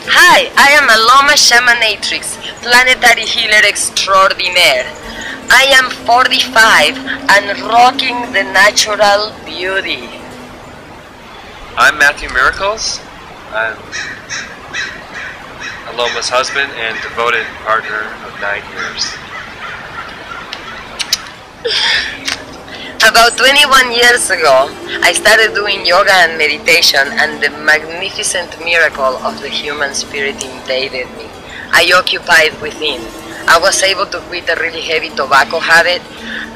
Hi, I am Aloma Shamanatrix, planetary healer extraordinaire. I am 45 and rocking the natural beauty. I'm Matthew Miracles. I'm Aloma's husband and devoted partner of 9 years. About 21 years ago, I started doing yoga and meditation, and the magnificent miracle of the human spirit invaded me. I occupied within. I was able to quit a really heavy tobacco habit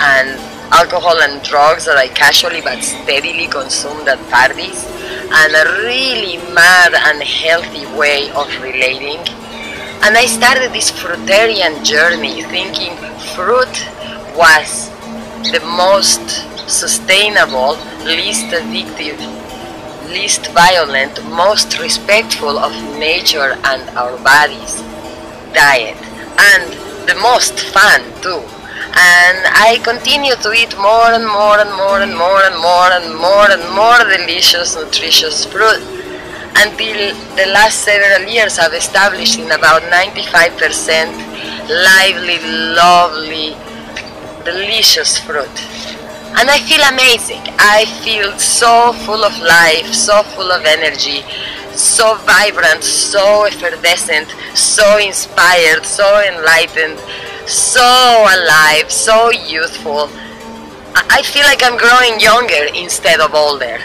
and alcohol and drugs that I casually but steadily consumed at parties, and a really mad and healthy way of relating. And I started this fruitarian journey thinking fruit was the most sustainable, least addictive, least violent, most respectful of nature and our bodies diet, and the most fun too. And I continue to eat more and more and more and more and more and more and more delicious, nutritious fruit until the last several years I've established in about 95% lively, lovely, delicious fruit. And I feel amazing. I feel so full of life, so full of energy, so vibrant, so effervescent, so inspired, so enlightened, so alive, so youthful. I feel like I'm growing younger instead of older.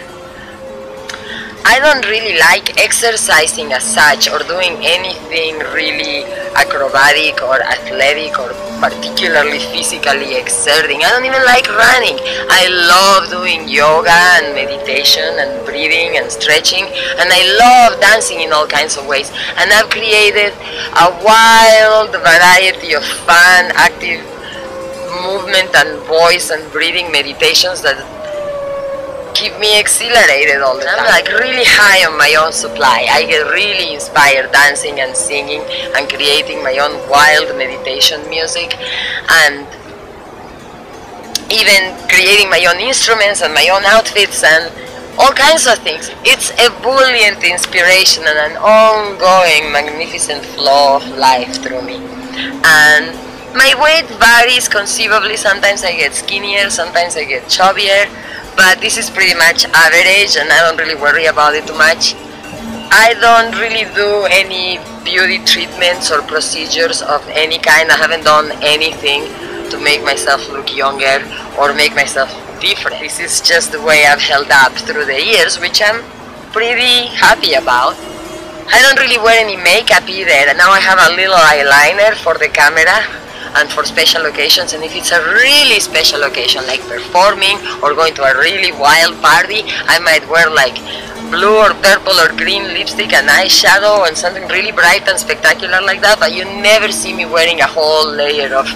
I don't really like exercising as such or doing anything really acrobatic or athletic or particularly physically exerting. I don't even like running. I love doing yoga and meditation and breathing and stretching, and I love dancing in all kinds of ways. And I've created a wild variety of fun, active movement and voice and breathing meditations that keep me exhilarated all the time. I'm like really high on my own supply. I get really inspired dancing and singing and creating my own wild meditation music, and even creating my own instruments and my own outfits and all kinds of things. It's ebullient inspiration and an ongoing magnificent flow of life through me. And my weight varies conceivably. Sometimes I get skinnier, sometimes I get chubbier, but this is pretty much average, and I don't really worry about it too much. I don't really do any beauty treatments or procedures of any kind. I haven't done anything to make myself look younger or make myself different. This is just the way I've held up through the years, which I'm pretty happy about. I don't really wear any makeup either, and now I have a little eyeliner for the camera and for special occasions, and if it's a really special occasion like performing or going to a really wild party, I might wear like blue or purple or green lipstick and eyeshadow and something really bright and spectacular like that, but you never see me wearing a whole layer of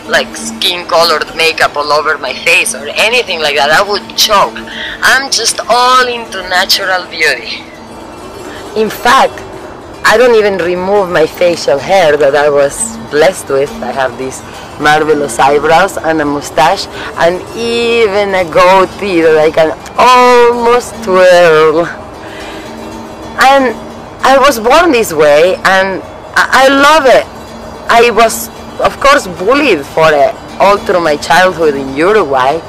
like skin colored makeup all over my face or anything like that. I would choke. I'm just all into natural beauty. In fact, I don't even remove my facial hair that I was blessed with. I have these marvelous eyebrows and a mustache and even a goatee that I can almost twirl. And I was born this way, and I love it. I was, of course, bullied for it all through my childhood in Uruguay,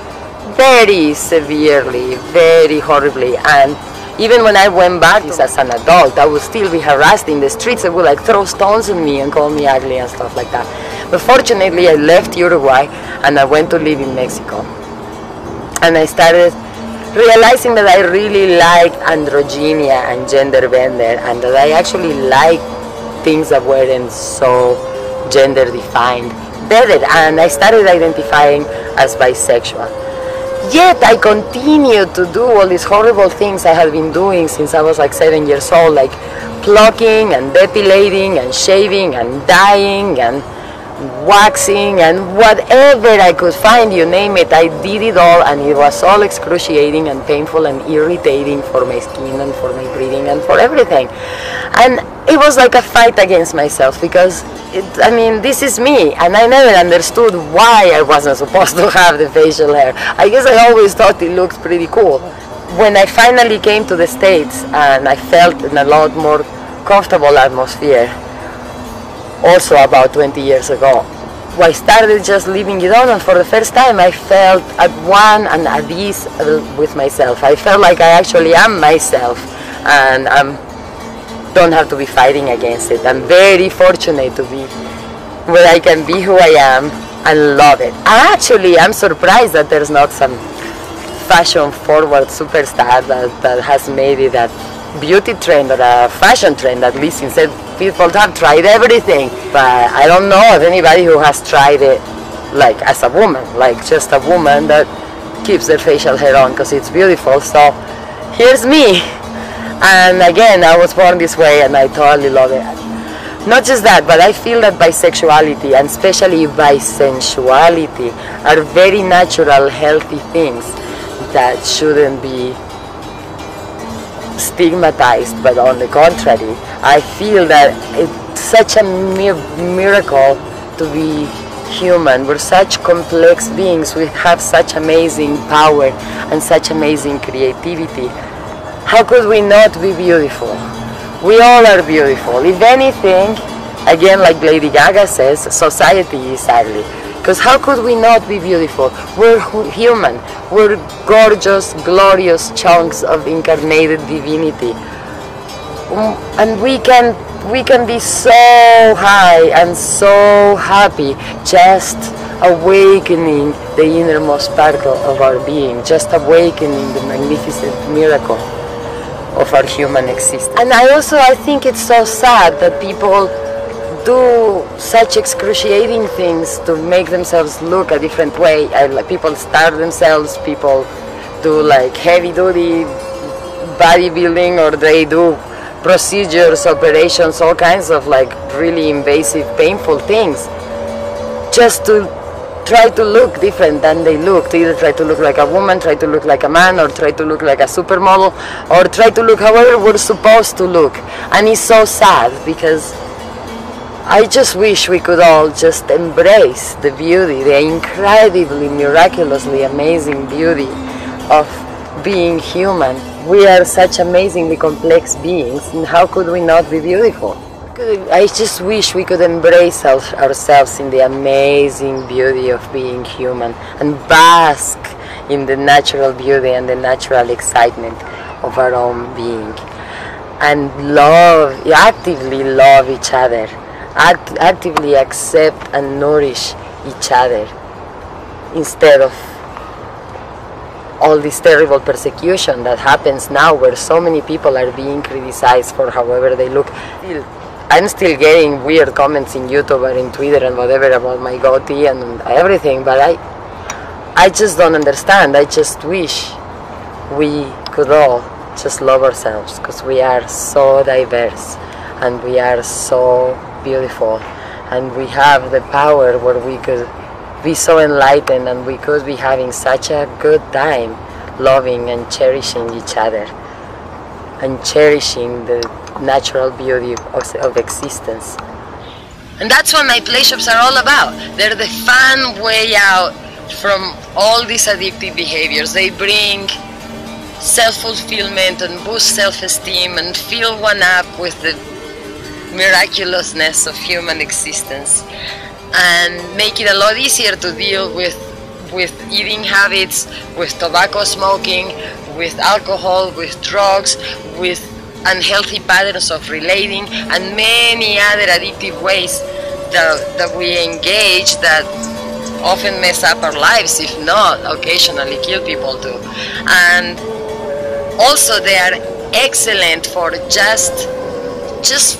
very severely, very horribly, and even when I went back as an adult, I would still be harassed in the streets. They would like throw stones at me and call me ugly and stuff like that. But fortunately, I left Uruguay and I went to live in Mexico. And I started realizing that I really liked androgynia and gender bender, and that I actually liked things that weren't so gender defined better. And I started identifying as bisexual. Yet I continued to do all these horrible things I had been doing since I was like 7 years old, like plucking and depilating and shaving and dyeing and waxing and whatever I could find, you name it. I did it all, and it was all excruciating and painful and irritating for my skin and for my breathing and for everything. And it was like a fight against myself, because I mean, this is me, and I never understood why I wasn't supposed to have the facial hair. I guess I always thought it looked pretty cool. When I finally came to the States and I felt a lot more comfortable atmosphere also about 20 years ago. I started just leaving it on, and for the first time I felt at one and at ease with myself. I felt like I actually am myself, and I don't have to be fighting against it. I'm very fortunate to be where I can be who I am and love it. Actually, I'm surprised that there's not some fashion-forward superstar that has made it a beauty trend or a fashion trend, at least. Instead, people have tried everything, but I don't know of anybody who has tried it like as a woman, like just a woman that keeps their facial hair on because it's beautiful. So here's me, and again, I was born this way and I totally love it. Not just that, but I feel that bisexuality, and especially bisensuality, are very natural, healthy things that shouldn't be stigmatized, but on the contrary, I feel that it's such a miracle to be human. We're such complex beings, we have such amazing power and such amazing creativity. How could we not be beautiful? We all are beautiful. If anything, again, like Lady Gaga says, society is ugly. Because how could we not be beautiful? We're human. We're gorgeous, glorious chunks of incarnated divinity. And we can be so high and so happy just awakening the innermost sparkle of our being, just awakening the magnificent miracle of our human existence. And I think it's so sad that people do such excruciating things to make themselves look a different way. People starve themselves, people do like heavy duty bodybuilding, or they do procedures, operations, all kinds of like really invasive, painful things just to try to look different than they look, to either try to look like a woman, try to look like a man, or try to look like a supermodel, or try to look however we're supposed to look. And it's so sad, because I just wish we could all just embrace the beauty, the incredibly, miraculously amazing beauty of being human. We are such amazingly complex beings, and how could we not be beautiful? I just wish we could embrace ourselves in the amazing beauty of being human and bask in the natural beauty and the natural excitement of our own being, and actively love each other, actively accept and nourish each other, instead of all this terrible persecution that happens now, where so many people are being criticized for however they look. I'm still getting weird comments in YouTube or in Twitter and whatever about my goatee and everything, but I just don't understand. I just wish we could all just love ourselves, because we are so diverse and we are so beautiful, and we have the power where we could be so enlightened, and we could be having such a good time loving and cherishing each other and cherishing the natural beauty of existence. And that's what my play shops are all about. They're the fun way out from all these addictive behaviors. They bring self-fulfillment and boost self-esteem and fill one up with the miraculousness of human existence, and make it a lot easier to deal with eating habits, with tobacco smoking, with alcohol, with drugs, with unhealthy patterns of relating, and many other addictive ways that we engage that often mess up our lives, if not occasionally kill people too. And also they are excellent for just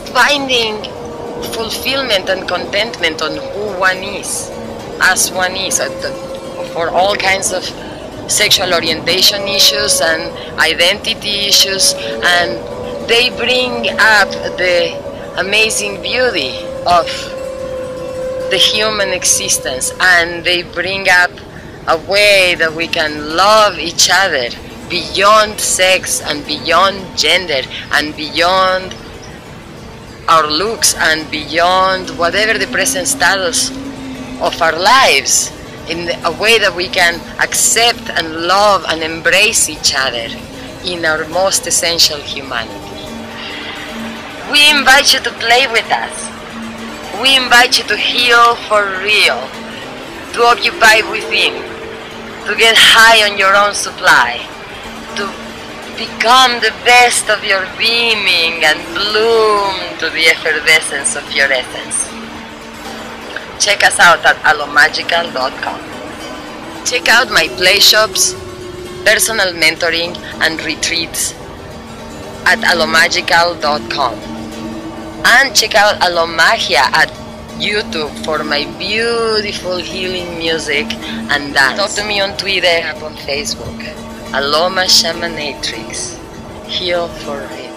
finding fulfillment and contentment on who one is, as one is, for all kinds of sexual orientation issues and identity issues, and they bring up the amazing beauty of the human existence, and they bring up a way that we can love each other beyond sex and beyond gender and beyond our looks and beyond whatever the present status of our lives, in a way that we can accept and love and embrace each other in our most essential humanity. We invite you to play with us. We invite you to heal for real, to occupy within, to get high on your own supply, to become the best of your beaming and bloom to the effervescence of your essence. Check us out at alomagical.com. Check out my play shops, personal mentoring and retreats at alomagical.com. And check out Alomagia at YouTube for my beautiful healing music and dance. Talk to me on Twitter, on Facebook. Aloma Shamanatrix. Heal for real.